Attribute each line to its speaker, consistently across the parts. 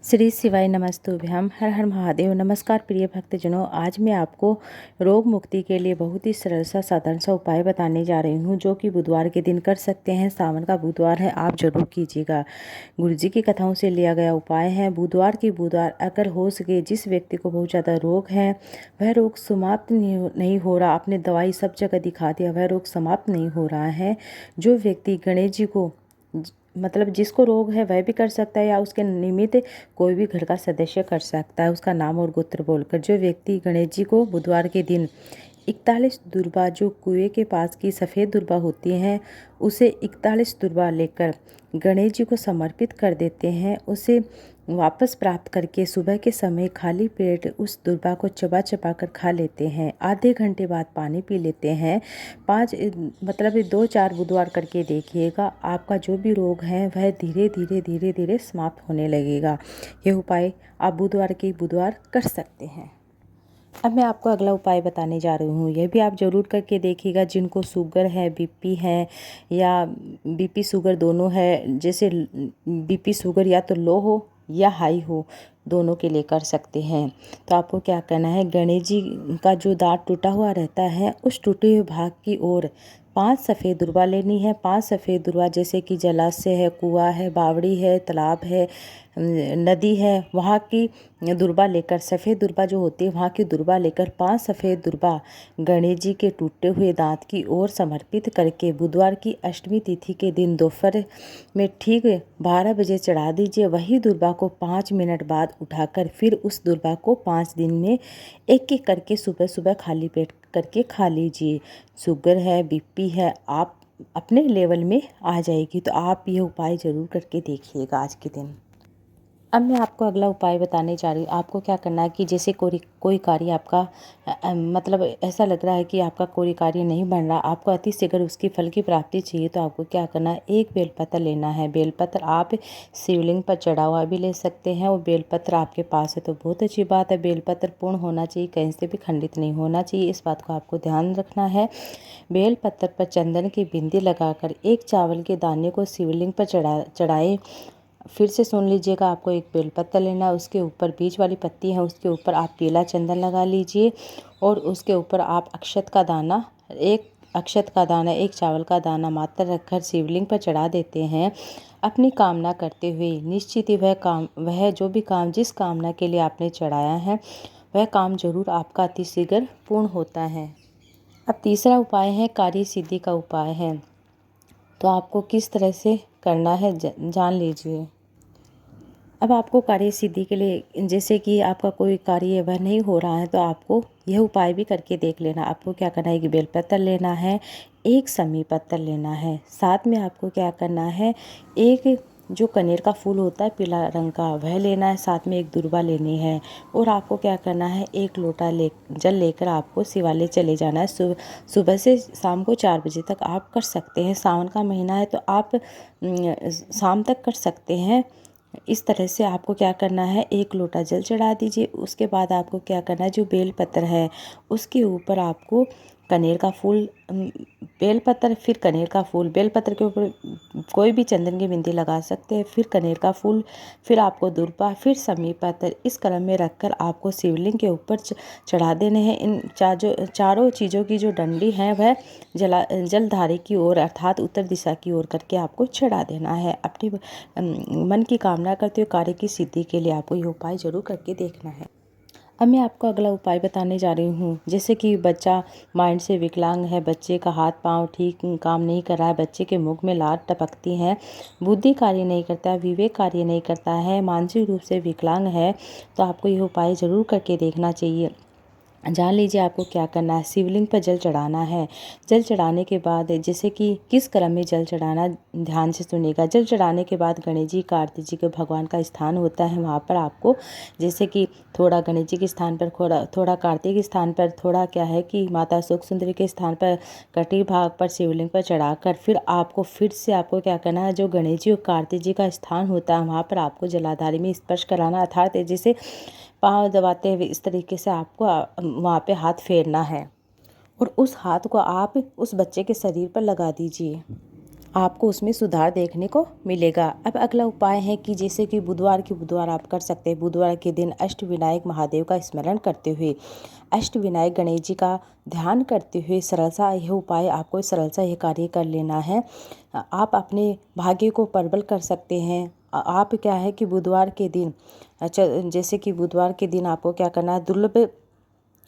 Speaker 1: श्री शिवाय नमस्तुभ्यम। हर हर महादेव। नमस्कार प्रिय भक्तजनों, आज मैं आपको रोग मुक्ति के लिए बहुत ही सरल सा साधारण सा उपाय बताने जा रही हूँ, जो कि बुधवार के दिन कर सकते हैं। सावन का बुधवार है, आप जरूर कीजिएगा। गुरु जी की कथाओं से लिया गया उपाय है। बुधवार की बुधवार अगर हो सके, जिस व्यक्ति को बहुत ज़्यादा रोग है, वह रोग समाप्त नहीं हो रहा, आपने दवाई सब जगह दिखा दिया, वह रोग समाप्त नहीं हो रहा है, जो व्यक्ति गणेश जी को मतलब जिसको रोग है वह भी कर सकता है, या उसके निमित्त कोई भी घर का सदस्य कर सकता है, उसका नाम और गोत्र बोलकर। जो व्यक्ति गणेश जी को बुधवार के दिन 41 दुर्बा, जो कुएं के पास की सफ़ेद दुर्बा होती हैं, उसे 41 दुर्बा लेकर गणेश जी को समर्पित कर देते हैं, उसे वापस प्राप्त करके सुबह के समय खाली पेट उस दुर्बा को चबा चबा कर खा लेते हैं। आधे घंटे बाद पानी पी लेते हैं। 2-4 बुधवार करके देखिएगा, आपका जो भी रोग है वह धीरे धीरे समाप्त होने लगेगा। यह उपाय आप बुधवार के बुधवार कर सकते हैं। अब मैं आपको अगला उपाय बताने जा रही हूँ, यह भी आप ज़रूर करके देखिएगा। जिनको शुगर है, बीपी है, या बीपी शुगर दोनों है, जैसे बीपी शुगर या तो लो हो या हाई हो, दोनों के लिए कर सकते हैं। तो आपको क्या करना है, गणेश जी का जो दांत टूटा हुआ रहता है, उस टूटे हुए भाग की ओर 5 सफ़ेद दुर्बा लेनी है। 5 सफ़ेद दुर्बा, जैसे कि जलाशय है, कुआं है, बावड़ी है, तालाब है, नदी है, वहाँ की दुर्बा लेकर, सफ़ेद दुर्बा जो होती है वहाँ की दुर्बा लेकर 5 सफ़ेद दुर्बा गणेश जी के टूटे हुए दांत की ओर समर्पित करके बुधवार की अष्टमी तिथि के दिन दोपहर में ठीक 12 बजे चढ़ा दीजिए। वही दुर्बा को 5 मिनट बाद उठाकर फिर उस दुर्बा को 5 दिन में एक एक करके सुबह सुबह खाली पेट करके खा लीजिए। शुगर है, बीपी है, आप अपने लेवल में आ जाएगी। तो आप ये उपाय ज़रूर करके देखिएगा आज के दिन। अब मैं आपको अगला उपाय बताने जा रही हूँ। आपको क्या करना है कि जैसे कोई कार्य आपका मतलब ऐसा लग रहा है कि आपका कोई कार्य नहीं बन रहा, आपको अति शीघ्र उसकी फल की प्राप्ति चाहिए, तो आपको क्या करना है, एक बेलपत्र लेना है। बेलपत्र आप शिवलिंग पर चढ़ा हुआ भी ले सकते हैं, और बेलपत्र आपके पास है तो बहुत अच्छी बात है। बेलपत्र पूर्ण होना चाहिए, कहीं से भी खंडित नहीं होना चाहिए, इस बात को आपको ध्यान रखना है। बेलपत्र पर चंदन की बिंदी लगाकर एक चावल के दाने को शिवलिंग पर चढ़ाए। फिर से सुन लीजिएगा, आपको एक बेलपत्र लेना है, उसके ऊपर बीज वाली पत्ती है, उसके ऊपर आप पीला चंदन लगा लीजिए, और उसके ऊपर आप एक अक्षत का दाना, एक चावल का दाना मात्र रखकर शिवलिंग पर चढ़ा देते हैं। अपनी कामना करते हुए निश्चित ही वह जो भी काम, जिस कामना के लिए आपने चढ़ाया है, वह काम जरूर आपका अतिशीघ्र पूर्ण होता है। अब तीसरा उपाय है, कार्य सिद्धि का उपाय है। तो आपको किस तरह से करना है जान लीजिए। अब आपको कार्य सिद्धि के लिए, जैसे कि आपका कोई कार्य वह नहीं हो रहा है, तो आपको यह उपाय भी करके देख लेना। आपको क्या करना है कि बेलपत्र लेना है, एक समी पत्र लेना है, साथ में आपको क्या करना है, एक जो कनेर का फूल होता है पीला रंग का, वह लेना है, साथ में एक दुर्बा लेनी है, और आपको क्या करना है, एक लोटा जल लेकर आपको शिवालय चले जाना है। सुबह से शाम को 4 बजे तक आप कर सकते हैं। सावन का महीना है तो आप शाम तक कर सकते हैं। इस तरह से आपको क्या करना है, एक लोटा जल चढ़ा दीजिए। उसके बाद आपको क्या करना है, जो बेलपत्र है उसके ऊपर आपको कनेर का फूल, बेलपत्र फिर कनेर का फूल, बेलपत्र के ऊपर कोई भी चंदन की बिंदी लगा सकते हैं, फिर कनेर का फूल, फिर आपको दुर्बा, फिर समी पत्र, इस क्रम में रखकर आपको शिवलिंग के ऊपर चढ़ा देने हैं। इन चारों चीज़ों की जो डंडी है वह जलधारे की ओर अर्थात उत्तर दिशा की ओर करके आपको चढ़ा देना है। अपनी मन की कामना करते हुए कार्य की सिद्धि के लिए आपको ये उपाय जरूर करके देखना है। अब मैं आपको अगला उपाय बताने जा रही हूँ। जैसे कि बच्चा माइंड से विकलांग है, बच्चे का हाथ पांव ठीक काम नहीं कर रहा है, बच्चे के मुख में लार टपकती है, बुद्धि कार्य नहीं करता है, विवेक कार्य नहीं करता है, मानसिक रूप से विकलांग है, तो आपको यह उपाय ज़रूर करके देखना चाहिए। जान लीजिए आपको क्या करना है, शिवलिंग पर जल चढ़ाना है। जल चढ़ाने के बाद, जैसे कि किस क्रम में जल चढ़ाना, ध्यान से सुनिएगा। जल चढ़ाने के बाद गणेश जी, कार्तिक जी के भगवान का स्थान होता है, वहाँ पर आपको जैसे कि थोड़ा गणेश जी के स्थान पर, थोड़ा कार्तिक के स्थान पर, थोड़ा क्या है कि माता सुख सुंदरी के स्थान पर, कटी भाग पर शिवलिंग पर चढ़ाकर फिर से आपको क्या करना है, जो गणेश जी और कार्तिक जी का स्थान होता है वहाँ पर आपको जलाधारी में स्पर्श कराना, अर्थात जैसे पाँव दबाते हुए इस तरीके से आपको वहाँ पे हाथ फेरना है, और उस हाथ को आप उस बच्चे के शरीर पर लगा दीजिए। आपको उसमें सुधार देखने को मिलेगा। अब अगला उपाय है कि जैसे कि बुधवार की बुधवार आप कर सकते हैं। बुधवार के दिन अष्टविनायक महादेव का स्मरण करते हुए, अष्टविनायक गणेश जी का ध्यान करते हुए सरल सा यह उपाय आपको सरल सा यह कार्य कर लेना है। आप अपने भाग्य को प्रबल कर सकते हैं। आप क्या है कि बुधवार के दिन जैसे कि बुधवार के दिन आपको क्या करना है, दुर्लभ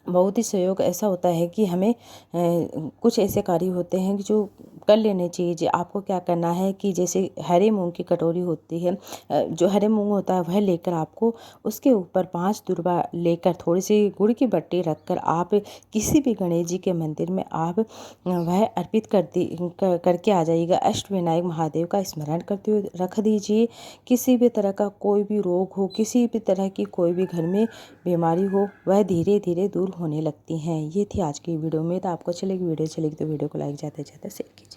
Speaker 1: बहुत ही सहयोग ऐसा होता है कि हमें कुछ ऐसे कार्य होते हैं कि जो कर लेने चाहिए। आपको क्या करना है कि जैसे हरे मूंग की कटोरी होती है, जो हरे मूंग होता है वह लेकर आपको उसके ऊपर 5 दुर्वा लेकर थोड़ी सी गुड़ की बट्टी रखकर आप किसी भी गणेश जी के मंदिर में आप वह अर्पित करके आ जाइएगा। अष्टविनायक महादेव का स्मरण करते हुए रख दीजिए। किसी भी तरह का कोई भी रोग हो, किसी भी तरह की कोई भी घर में बीमारी हो, वह धीरे धीरे दूर होने लगती हैं। ये थी आज की वीडियो में। तो आपको अच्छी लगी वीडियो तो वीडियो को लाइक ज़्यादा से ज़्यादा शेयर कीजिए।